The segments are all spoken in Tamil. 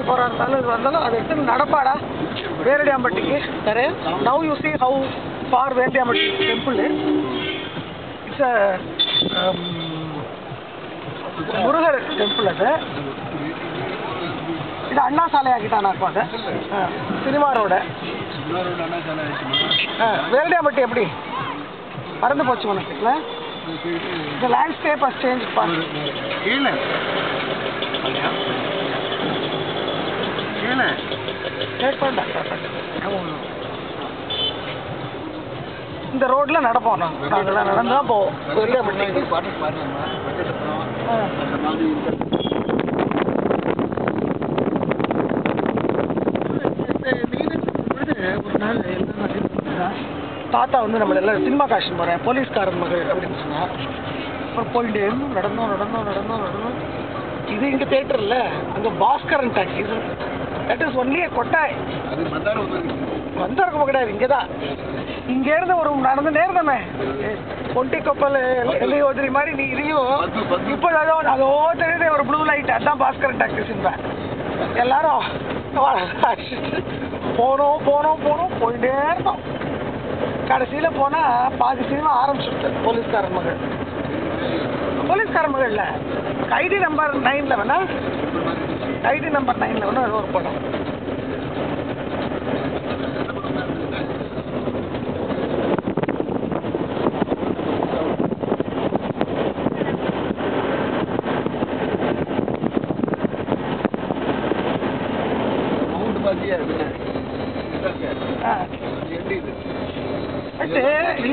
போகிறா இருந்தாலும் இது வந்தாலும் அதை எடுத்து நடப்பாடா வேரடியாம்பட்டிக்கு சரி. Now you see how far Veradiyampatti temple it's Murugar temple அது. இது அண்ணா சாலை ஆக்கிட்டானாக்கும் அதை சினிமா ரோடு. வேரடியாம்பட்டி எப்படி மறந்து போச்சு உனக்கு இல்லை? The landscape has changed fast. இந்த ரோட்ல நடப்போம் நாங்கெல்லாம் நடந்து தான் போவோம். ஒரு நாள் தாத்தா வந்து நம்மள எல்லாம் சினிமா காஷ்மீர் போகிறேன் போலீஸ்காரன் மகள் அப்படின்னு சொன்னார். அப்புறம் போயிட்டு நடந்தோம். இது இங்கே தேட்டரில் அங்கே Baskaran talkie that is only கொட்டாய் வந்திருக்க கிடையாது. இங்கே தான் இங்கேருந்து ஒரு நடந்து நேர்ந்தமே பொட்டி கப்பல் எல்லையோதிரி மாதிரி நீ இதையும் இப்போ அதோ தெரியுது ஒரு ப்ளூ லைட் அதுதான் பாஸ்கரன் டாக்கிஸ்ன்பேன். எல்லாரும் போனோம் போயிட்டே இருந்தோம். கடைசியில் போனால் பாதி சினிமா ஆரம்பிச்சுட்டு போலீஸ்காரன் மகள் இல்லை கைடி நம்பர் 9 வேணா கைடி நம்பர் 9 வேணா ஒரு படம்.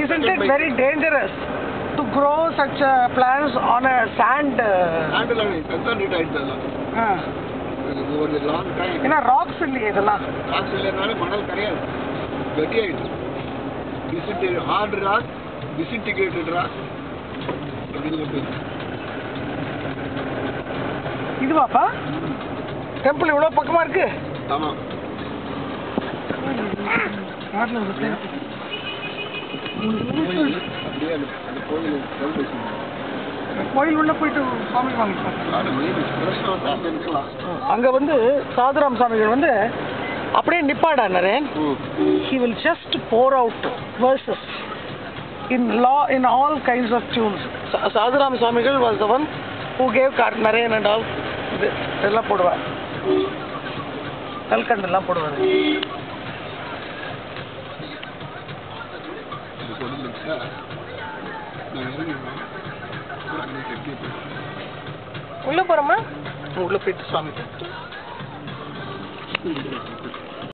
Isn't it very dangerous to grow such plants on a sand? over a long time. என்ன ராக்ஸ் இல்லையே இதெல்லாம்? ராக்ஸ் இல்லைனால மணல் கரையாது, கட்டியாயிடுது. ஹார்ட் ராக், டிஸ்இன்டிகிரேட்டட் ராக் அப்படின்னு மட்டும். இதுவாப்பா டெம்பிள் இவ்வளோ பக்கமாக இருக்கு? ஆமாம். கோயில் உள்ள போயிட்டு சாமி வாங்கிக்கலாம். அங்க வந்து சாதுராம் சாமிகள் வந்து அப்படியே நிப்பாடா Naren. He will just pour out verses in all kinds of tunes. Sadhuram சாமிகள் was the one who gave Naren and all இதெல்லாம் போடுவார், கல்கண்டெல்லாம் போடுவார். உள்ள போறோமா? உள்ள போயிட்டு சாமி